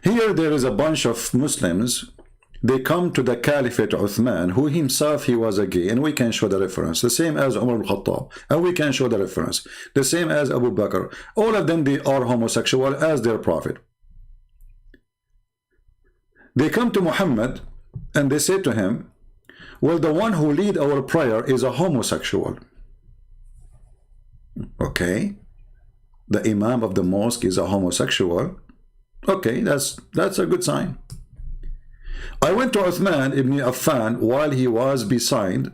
Here there is a bunch of Muslims. They come to the Caliphate Uthman, who himself he was a gay, and we can show the reference. The same as Umar al-Khattab, and we can show the reference. The same as Abu Bakr. All of them, they are homosexual as their prophet. They come to Muhammad and they say to him, well, the one who lead our prayer is a homosexual. Okay. The imam of the mosque is a homosexual. Okay, that's a good sign. I went to Uthman ibn Affan while he was beside,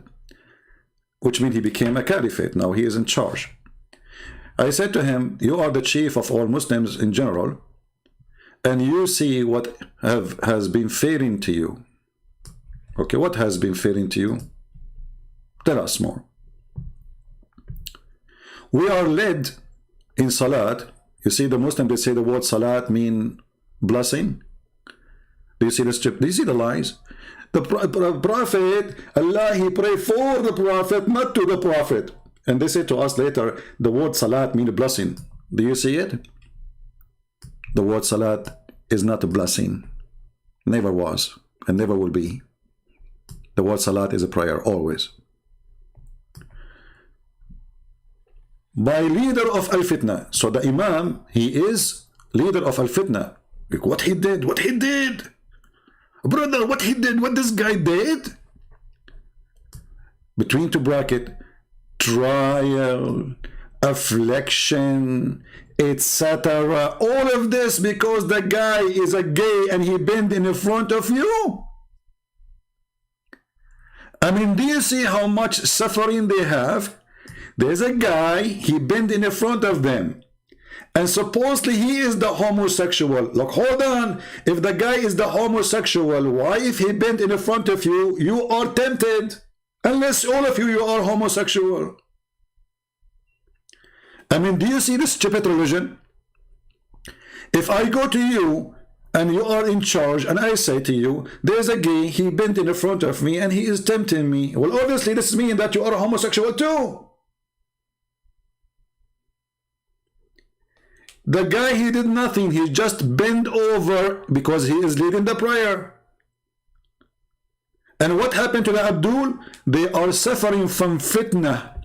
which means he became a caliphate. Now he is in charge. I said to him, you are the chief of all Muslims in general, and you see what has been failing to you. Okay, what has been failing to you? Tell us more. We are led in Salat. You see, the Muslims, they say the word Salat mean blessing. Do you see the strip? Do you see the lies? The Prophet, Allah, he prayed for the Prophet, not to the Prophet. And they say to us later, the word Salat mean a blessing. Do you see it? The word Salat is not a blessing. Never was, and never will be. The word Salat is a prayer, always. By leader of Al-Fitna. So the Imam, he is leader of Al-Fitna. Like what he did, what he did. Brother, what he did, what this guy did. Between two bracket, trial, affliction, etc. All of this because the guy is a gay and he bent in front of you. I mean, do you see how much suffering they have? There's a guy, he bent in front of them. And supposedly he is the homosexual. Look, hold on. If the guy is the homosexual, why if he bent in front of you, you are tempted? Unless all of you are homosexual. I mean, do you see this stupid religion? If I go to you and you are in charge and I say to you, there's a gay, he bent in front of me and he is tempting me. Well, obviously this means that you are a homosexual too. The guy, he did nothing. He just bent over because he is leading the prayer. And what happened to the Abdul? They are suffering from fitna,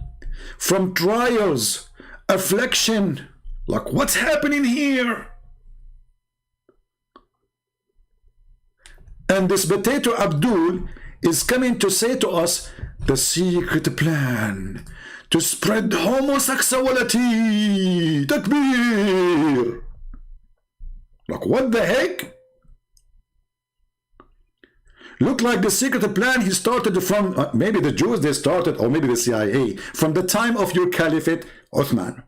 from trials, affliction. Like, what's happening here? And this potato Abdul is coming to say to us the secret plan to spread homosexuality. Takbir. Like, what the heck? Look like the secret plan he started from, maybe the Jews they started, or maybe the CIA, from the time of your Caliphate Uthman.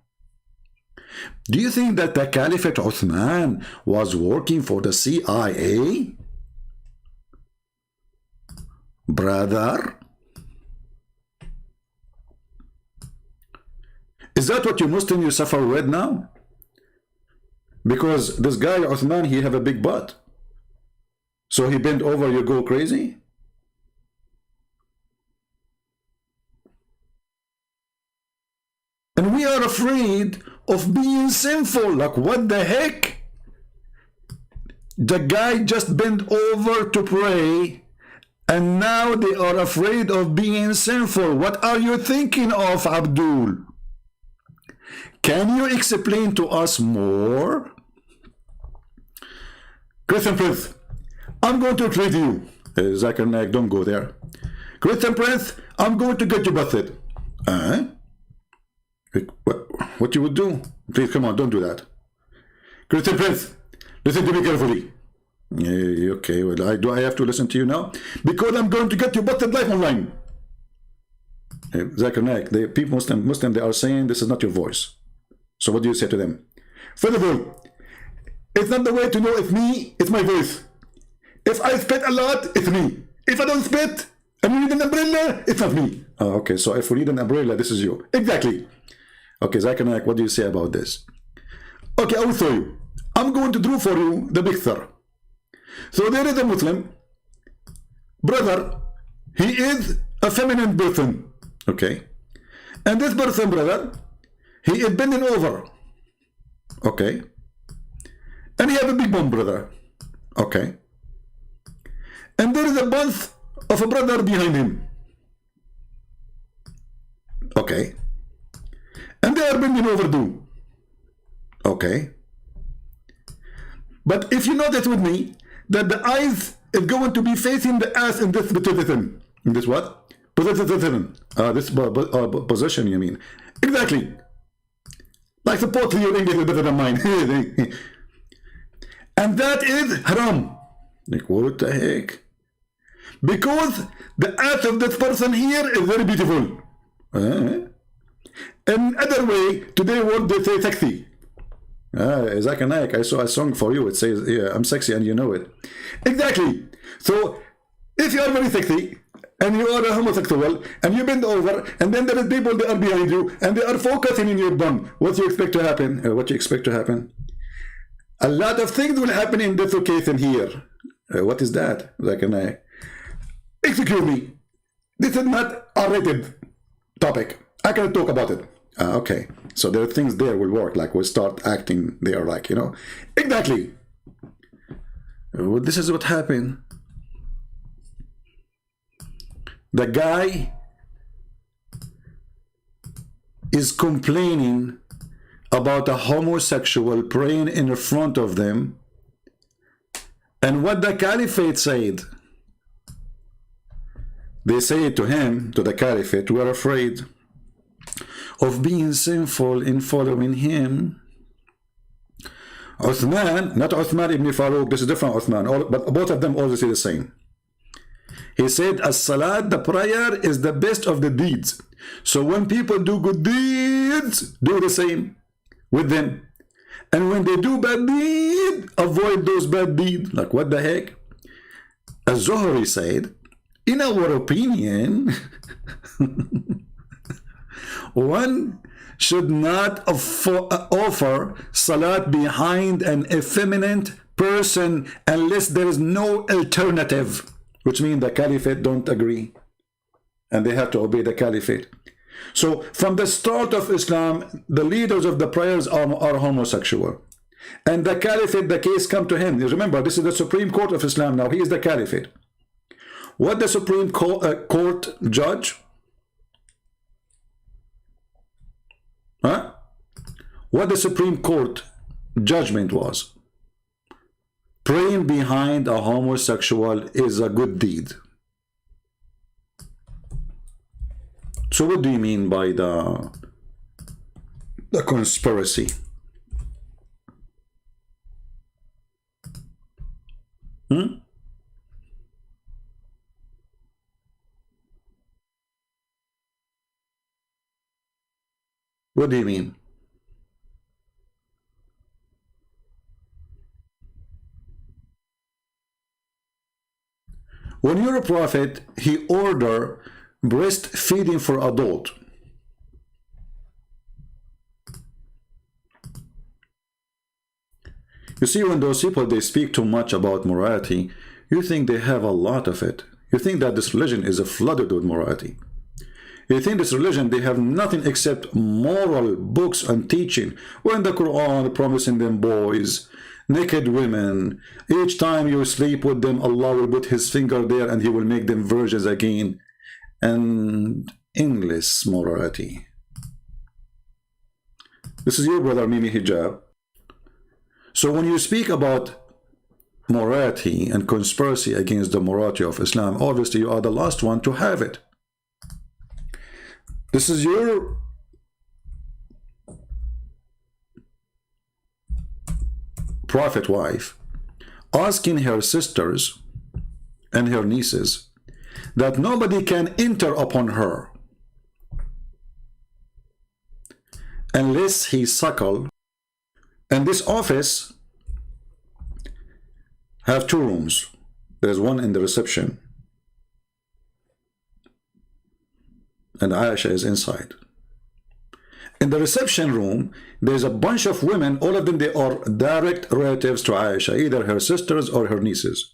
Do you think that the Caliphate Uthman was working for the CIA? Brother? Is that what you Muslim you suffer with now? Because this guy Uthman, he have a big butt. So he bent over, you go crazy? And we are afraid of being sinful. Like, what the heck? The guy just bent over to pray, and now they are afraid of being sinful. What are you thinking of, Abdul? Can you explain to us more? Christian Prince, I'm going to trade you. Zakir Naik, don't go there. Christian Prince, I'm going to get you busted. What you would do? Please, come on, don't do that. Christian Prince, listen to me carefully. Okay, well, do I have to listen to you now? Because I'm going to get you busted live online. Zakir Naik, the people, Muslim, they are saying this is not your voice. So what do you say to them? First of all, it's not the way to know it's me, it's my voice. If I spit a lot, it's me. If I don't spit, and you need an umbrella, it's not me. Oh, okay, so if we need an umbrella, this is you. Exactly. Okay, Zakir Naik, what do you say about this? Okay, I will show you. I'm going to draw for you the picture. So there is a Muslim brother. He is a feminine person. Okay. And this person, brother, he is bending over. Okay. And he have a big bum, brother. Okay. And there is a bunch of a brother behind him. Okay. And they are bending over too. Okay. But if you notice with me that the eyes is going to be facing the ass in this position. In this what? Position. This position, you mean? Exactly. Like supposedly your English is better than mine. And that is haram. Like, what the heck? Because the ass of this person here is very beautiful. In other way, today world they say sexy. Zach and Ike, I saw a song for you. It says, yeah, I'm sexy and you know it. Exactly. So, if you are very sexy, and you are a homosexual, and you bend over, and then there is people that are behind you, and they are focusing in your bum, what do you expect to happen? What do you expect to happen? A lot of things will happen in this occasion here. What is that? Zach and Ike. Excuse me. This is not a rated topic. I cannot talk about it. Okay, so there are things there will work, like we'll start acting there, like, you know. Exactly. Well, this is what happened. The guy is complaining about a homosexual praying in front of them, and what the Caliphate said, they say to him, to the Caliphate, we're afraid of being sinful in following him. Uthman, not Uthman ibn Farouk, this is different Uthman, but both of them always say the same. He said, as-salat, the prayer, is the best of the deeds. So when people do good deeds, do the same with them. And when they do bad deeds, avoid those bad deeds. Like, what the heck? Az-Zuhri said, in our opinion, one should not offer salat behind an effeminate person unless there is no alternative, which means the Caliphate don't agree and they have to obey the Caliphate. So from the start of Islam, the leaders of the prayers are homosexual, and the Caliphate, the case come to him. Remember, this is the Supreme Court of Islam now. He is the Caliphate. What the Supreme Court judge? What the Supreme Court judgment was? Praying behind a homosexual is a good deed. So what do you mean by the conspiracy? What do you mean? When you're a prophet, he ordered breastfeeding for adult. You see, when those people, they speak too much about morality, you think they have a lot of it. You think that this religion is flooded with morality. You think this religion, they have nothing except moral books and teaching. When the Quran promising them boys, naked women, each time you sleep with them, Allah will put his finger there and he will make them virgins again, and endless morality. This is your brother Mimi Hijab. So when you speak about morality and conspiracy against the morality of Islam, obviously you are the last one to have it. This is your prophet wife asking her sisters and her nieces that nobody can enter upon her unless he suckle. And this office have two rooms. There's one in the reception, and Aisha is inside. In the reception room, there's a bunch of women. All of them, they are direct relatives to Aisha, either her sisters or her nieces.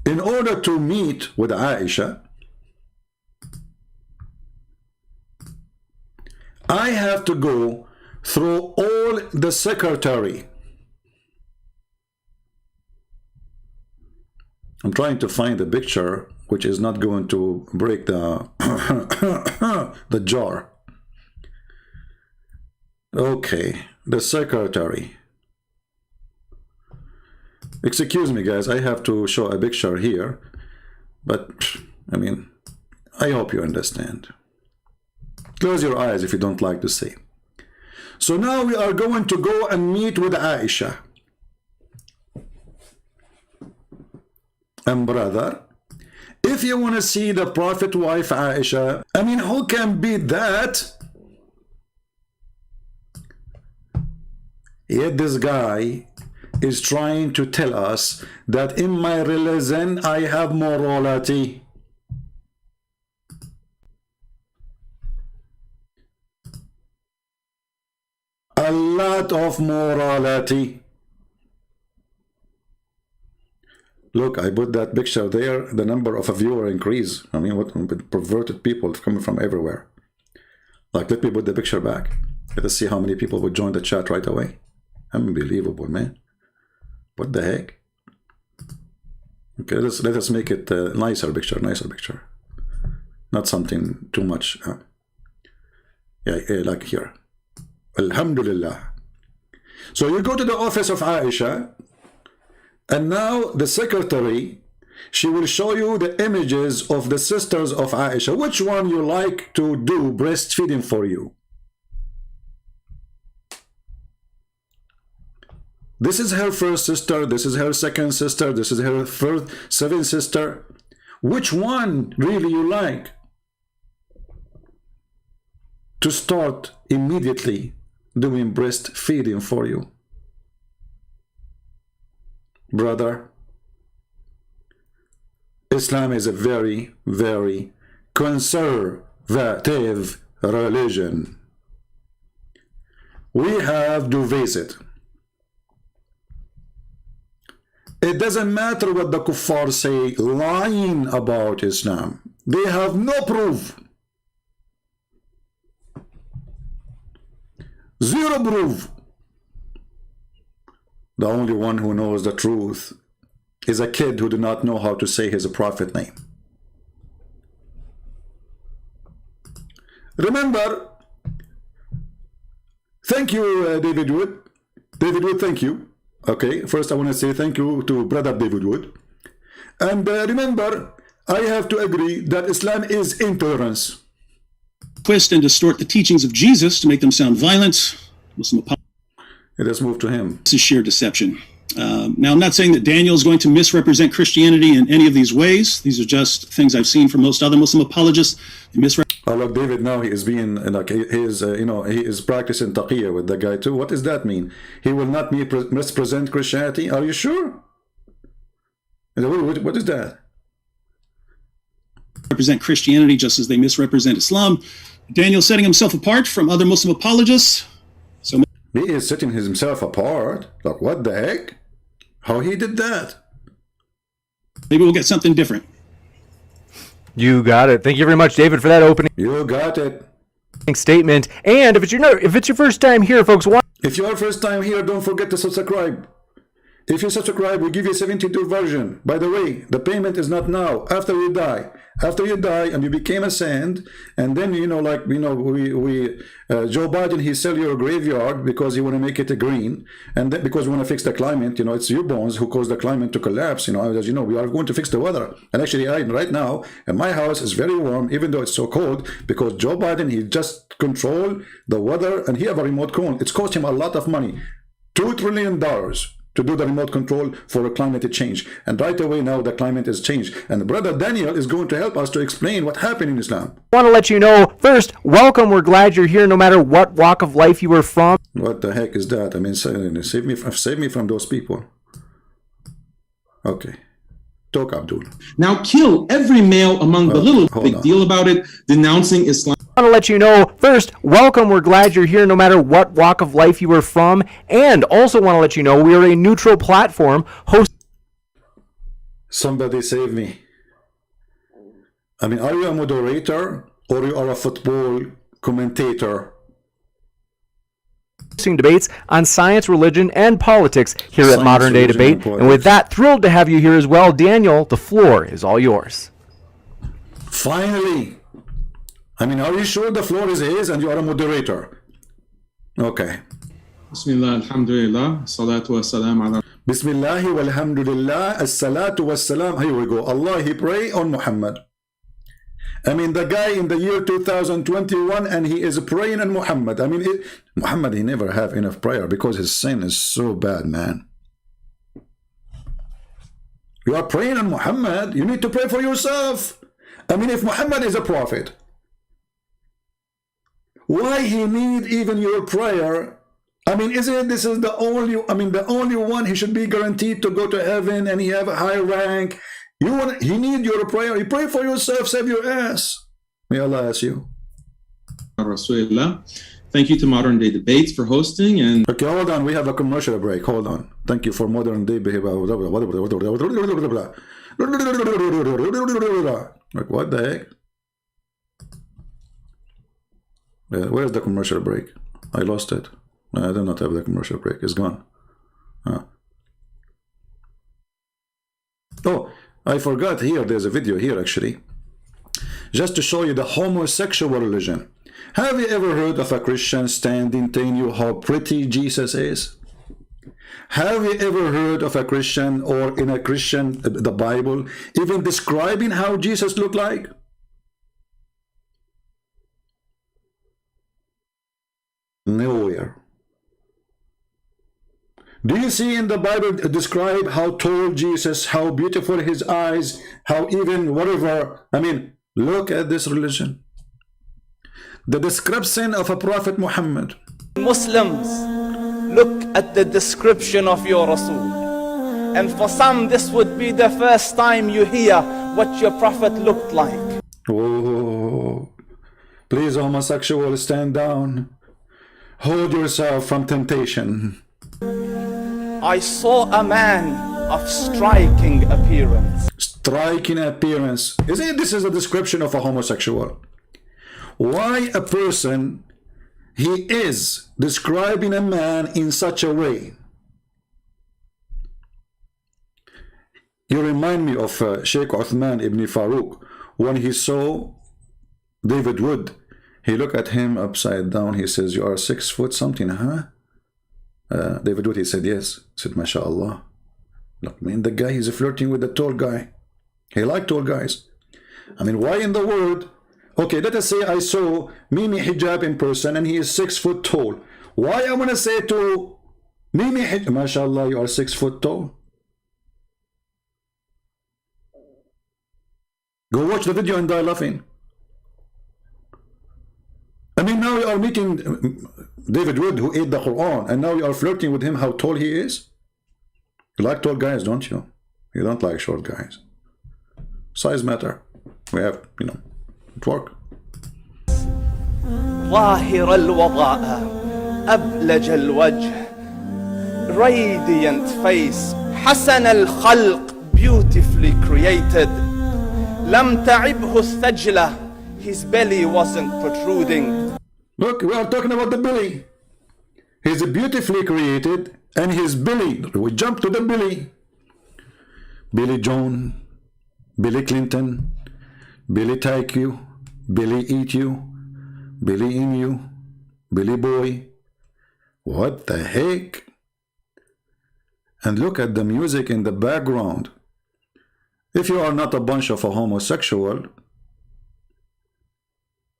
In order to meet with Aisha, I have to go through all the secretary. I'm trying to find a picture which is not going to break the the jar. Okay, the secretary. Excuse me, guys, I have to show a picture here, but I mean, I hope you understand. Close your eyes if you don't like to see. So now we are going to go and meet with Aisha. And brother, if you want to see the Prophet wife Aisha, I mean, who can beat that? Yet this guy is trying to tell us that in my religion I have morality. A lot of morality. Look, I put that picture there, the number of a viewer increase. I mean, what perverted people coming from everywhere. Like, let me put the picture back. Let us see how many people would join the chat right away. Unbelievable, man. What the heck? Okay, let us make it a nicer picture, not something too much. Yeah, like here. Alhamdulillah. So you go to the office of Aisha, and now the secretary, she will show you the images of the sisters of Aisha. Which one you like to do breastfeeding for you? This is her first sister, this is her second sister, this is her seventh sister. Which one really you like to start immediately doing breastfeeding for you? Brother, Islam is a very, very conservative religion. We have to visit. It doesn't matter what the kuffar say, lying about Islam. They have no proof. Zero proof. The only one who knows the truth is a kid who do not know how to say his prophet name. Remember, thank you, David Wood. David Wood, thank you. Okay, first I want to say thank you to brother David Wood. And remember, I have to agree that Islam is intolerance. Twist and distort the teachings of Jesus to make them sound violent. Muslim Let us move to him. This is sheer deception. Now, I'm not saying that Daniel is going to misrepresent Christianity in any of these ways. These are just things I've seen from most other Muslim apologists. Oh, look, David, now he is being, like, he is, he is practicing taqiyya with the guy too. What does that mean? He will not mispresent Christianity? Are you sure? What is that? Represent Christianity just as they misrepresent Islam. Daniel setting himself apart from other Muslim apologists. So he is setting himself apart. Like, what the heck? How he did that? Maybe we'll get something different. You got it. Thank you very much, David, for that opening You got it. statement. And if it's your first time here, folks, if you are first time here, don't forget to subscribe. If you subscribe, we give you a 72 version. By the way, the payment is not now. After you die. After you die and you became a saint, and then Joe Biden, he sell your graveyard because he want to make it a green, and then because we want to fix the climate. It's you bonds who cause the climate to collapse. As you know, we are going to fix the weather. And actually, right now, and my house is very warm, even though it's so cold, because Joe Biden, he just control the weather, and he have a remote control. It's cost him a lot of money, $2 trillion. To do the remote control for climate change. And right away now the climate is changed. And Brother Daniel is going to help us to explain what happened in Islam. I want to let you know, first, welcome. We're glad you're here no matter what walk of life you were from. What the heck is that? I mean, save me from those people. Okay. Talk, Abdul. Now kill every male among the little. Big deal about it, denouncing Islam. I want to let you know, first, welcome. We're glad you're here no matter what walk of life you were from. And also want to let you know we are a neutral platform Somebody save me. I mean, are you a moderator or you are a football commentator? debates on science, religion, and politics here at Science, Modern Day religion, Debate. and And with that, thrilled to have you here as well. Daniel, the floor is all yours. Finally. I mean, are you sure the floor is his and you are a moderator? Okay. Bismillah, alhamdulillah, salatu wa salam ala. Bismillah walhamdulillah, as-salatu was-salam. Here we go. Allah, he pray on Muhammad. I mean, the guy in the year 2021 and he is praying on Muhammad. I mean, Muhammad, he never have enough prayer because his sin is so bad, man. You are praying on Muhammad. You need to pray for yourself. I mean, if Muhammad is a prophet, why he need even your prayer? I mean, isn't this is the only, I mean, the only one he should be guaranteed to go to heaven and he have a high rank. He need your prayer. You pray for yourself, save your ass. May Allah ask you. Rasulullah. Thank you to Modern Day Debates for hosting. And okay, hold on. We have a commercial break. Hold on. Thank you for Modern Day Behavior. Like, what the heck? Where's the commercial break? I lost it. I do not have the commercial break. It's gone. Oh, I forgot here. There's a video here actually. Just to show you the homosexual religion. Have you ever heard of a Christian standing telling you how pretty Jesus is? Have you ever heard of a Christian or in a Christian, the Bible, even describing how Jesus looked like? Nowhere. Do you see in the Bible describe how tall Jesus, how beautiful his eyes, how even whatever? I mean, look at this religion. The description of a Prophet Muhammad. Muslims, look at the description of your Rasul. And for some, this would be the first time you hear what your Prophet looked like. Oh, please, homosexual, stand down. Hold yourself from temptation. I saw a man of striking appearance. Striking appearance. Isn't this is a description of a homosexual? Why a person, he is describing a man in such a way? You remind me of Sheikh Uthman ibn Farouk. When he saw David Wood, he looked at him upside down. He says, you are 6 foot something, huh? David Wood, he said, yes. He said, MashaAllah. Look, man, the guy, he's flirting with the tall guy. He liked tall guys. I mean, why in the world? Okay, let us say I saw Mimi Hijab in person and he is 6 foot tall. Why I'm going to say to Mimi Hijab, MashaAllah, you are 6 foot tall? Go watch the video and die laughing. I mean, now you are meeting David Wood, who ate the Quran, and now you are flirting with him how tall he is? You like tall guys, don't you? You don't like short guys. Size matter. We have, you know, it work. ظاهر الوضاء أبلج الوجه radiant face حسن الخلق beautifully created لم تعبه الثجلة his belly wasn't protruding. Look, we are talking about the belly. He's beautifully created, and his belly, we jump to the belly. Billy Joan, Billy Clinton, Billy take you, Billy eat you, Billy in you, Billy boy. What the heck? And look at the music in the background. If you are not a bunch of a homosexual,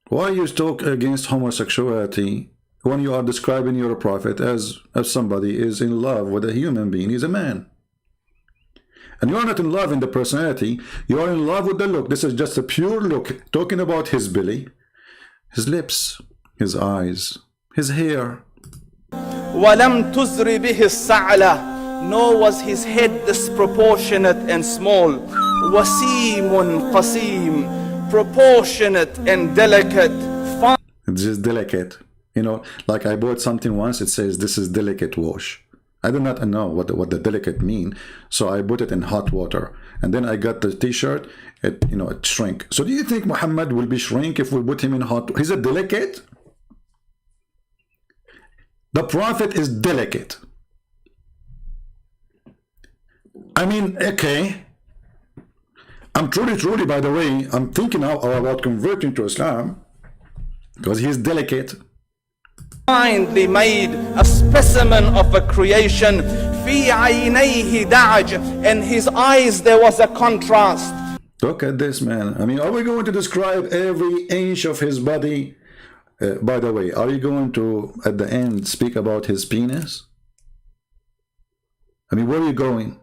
why you talk against homosexuality when you are describing your prophet as somebody is in love with a human being? He's a man. And you are not in love in the personality, you are in love with the look. This is just a pure look, talking about his belly, his lips, his eyes, his hair. ولم تزر به السعلة, nor was his head disproportionate and small. وسيم قسيم, proportionate and delicate. It's just delicate. You know, like I bought something once, it says this is delicate wash. I do not know what the delicate mean, so I put it in hot water, and then I got the t-shirt. It, you know, it shrink. So do you think Muhammad will be shrink if we put him in hot? He's a delicate. The Prophet is delicate. I mean, okay. I'm truly, by the way, I'm thinking now about converting to Islam because he's delicate. Kindly made a specimen of a creation. في عينيه دعج. In his eyes there was a contrast. Look at this man. I mean, are we going to describe every inch of his body? By the way, are you going to, at the end, speak about his penis? I mean, where are you going?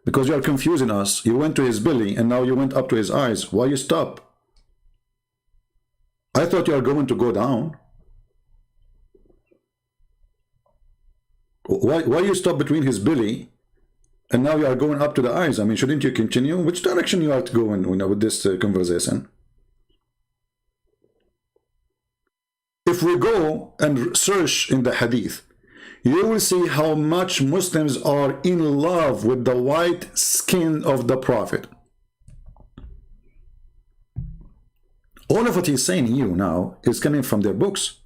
Because you are confusing us. You went to his belly and now you went up to his eyes. Why you stop? I thought you are going to go down. Why you stop between his belly and now you are going up to the eyes? I mean, shouldn't you continue? Which direction you are going with this conversation? If we go and search in the hadith, you will see how much Muslims are in love with the white skin of the Prophet. All of what he's saying here now is coming from their books.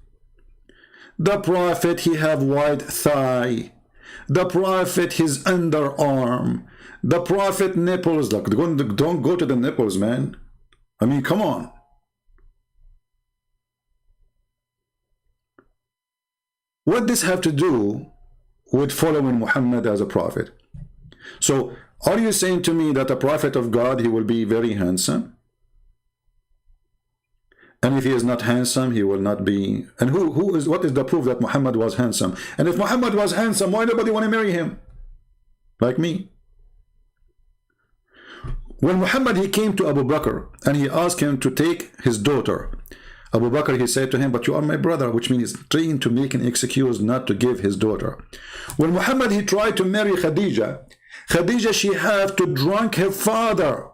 The Prophet, he have white thigh. The Prophet, his underarm. The Prophet nipples. Look, don't go to the nipples, man. I mean, come on. What does this have to do with following Muhammad as a prophet? So, are you saying to me that a prophet of God, he will be very handsome? And if he is not handsome, he will not be... And what is the proof that Muhammad was handsome? And if Muhammad was handsome, why nobody want to marry him? Like me. When Muhammad, he came to Abu Bakr and he asked him to take his daughter, Abu Bakr, he said to him, but you are my brother, which means he's trying to make an excuse not to give his daughter. When Muhammad, he tried to marry Khadija, she had to drunk her father.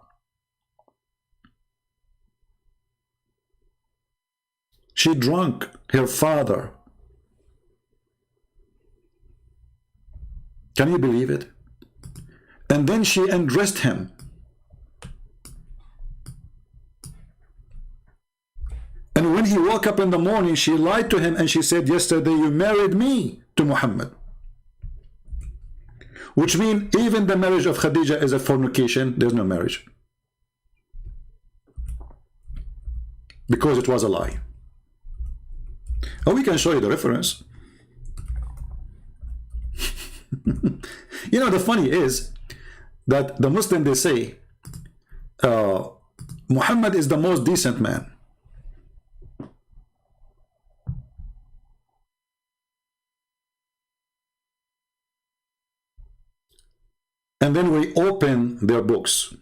She drunk her father. Can you believe it? And then she undressed him. And when he woke up in the morning, she lied to him and she said, yesterday you married me to Muhammad. Which means even the marriage of Khadija is a fornication. There's no marriage. Because it was a lie. Oh, we can show you the reference. You know, the funny is that the Muslim, they say, Muhammad is the most decent man. And then we open their books.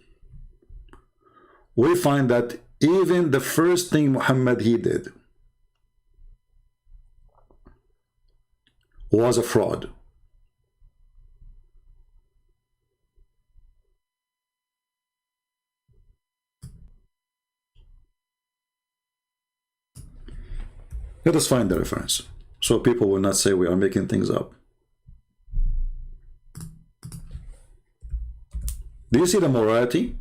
We find that even the first thing Muhammad he did was a fraud. Let us find the reference so people will not say we are making things up. Do you see the morality?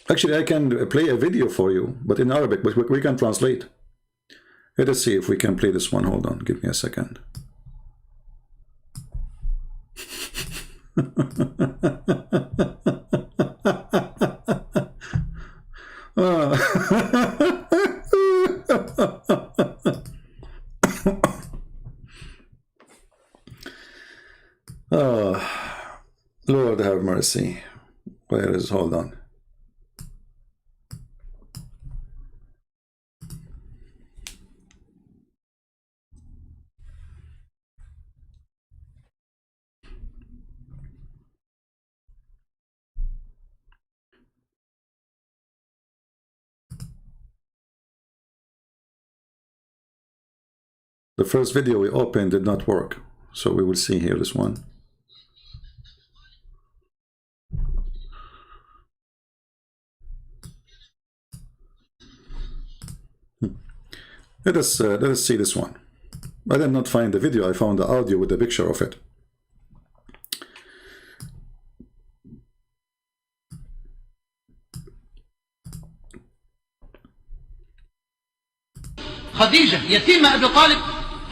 Actually, I can play a video for you, but in Arabic, but we can translate. Let us see if we can play this one. Hold on, give me a second. Lord have mercy. Where is, hold on. The first video we opened did not work, so we will see here this one. Let us see this one. I did not find the video, I found the audio with the picture of it. خديجة يتيمة أبي طالب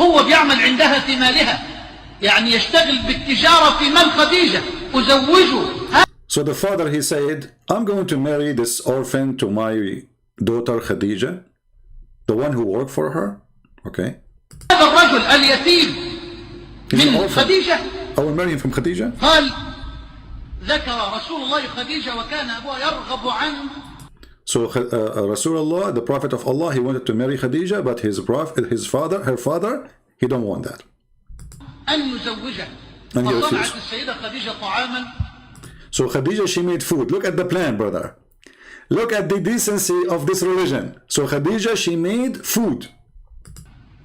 هو بيعمل عندها في مالها يعني يشتغل بالتجارة في مال خديجة أزوجه. So the father, he said, I'm going to marry this orphan to my daughter Khadija, the one who worked for her. Okay. هذا الرجل اليتيم من خديجة I will marry him from Khadija. قال ذكر رسول الله خديجة وكان أبوها يرغب عنه. So Rasulullah, the Prophet of Allah, he wanted to marry Khadija, but her father, he don't want that. أن يزوجها. And he فصنعت refused. السيدة خديجة طعاما. So Khadija, she made food. Look at the plan, brother. Look at the decency of this religion. So Khadija, she made food.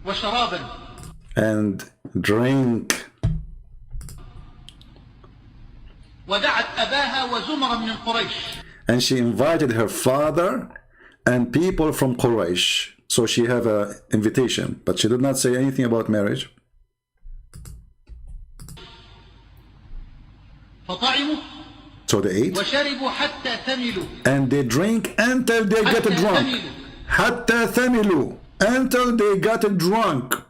وشرابا. And drink. ودعت أباها وزمرا من قريش. And she invited her father and people from Quraysh. So she have an invitation, but she did not say anything about marriage. فطعموا. So they ate. وشربوا حتى ثملوا. And they drink until they get drunk. حتى ثملوا. Until they got drunk.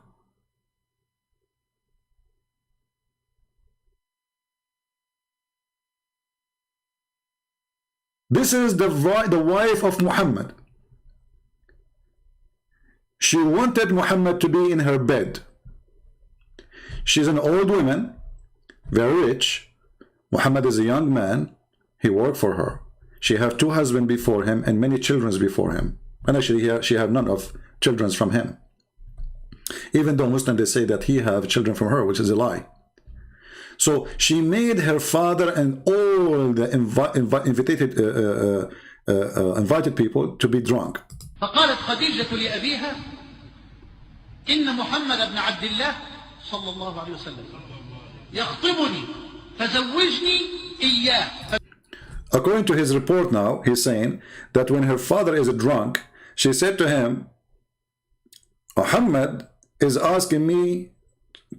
This is the wife of Muhammad. She wanted Muhammad to be in her bed. She's an old woman, very rich. Muhammad is a young man. He worked for her. She have 2 husbands before him and many children before him. And actually she have none of children from him. Even though Muslims, they say that he have children from her, which is a lie. So she made her father and all the invited people to be drunk. فقالت خديجة لأبيها إن محمد بن عبد الله صلى الله عليه وسلم يخطبني فزوجني إياه. According to his report now, he's saying that when her father is drunk, she said to him, Muhammad is asking me,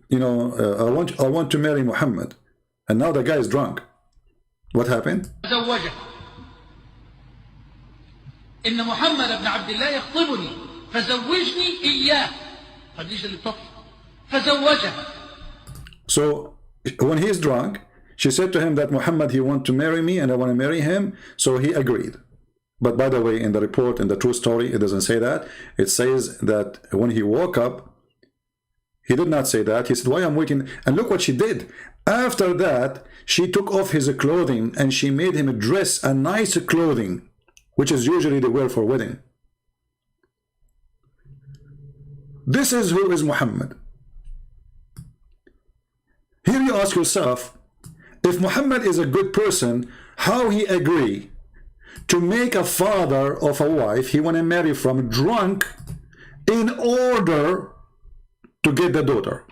you know, I want to marry Muhammad. And now the guy is drunk. What happened? زوجه. إن محمد بن عبد الله يخطبني فزوجني إياه. خديجة اللي بتطلب فزوجها. So when he is drunk, she said to him that Muhammad, he want to marry me and I want to marry him. So he agreed. But by the way, in the report, in the true story, it doesn't say that. It says that when he woke up, he did not say that. He said, why I'm waiting? And look what she did. After that, she took off his clothing and she made him dress a nice clothing, which is usually they wear for wedding. This is who is Muhammad. Here you ask yourself, if Muhammad is a good person, how he agree to make a father of a wife he want to marry from drunk in order to get the daughter?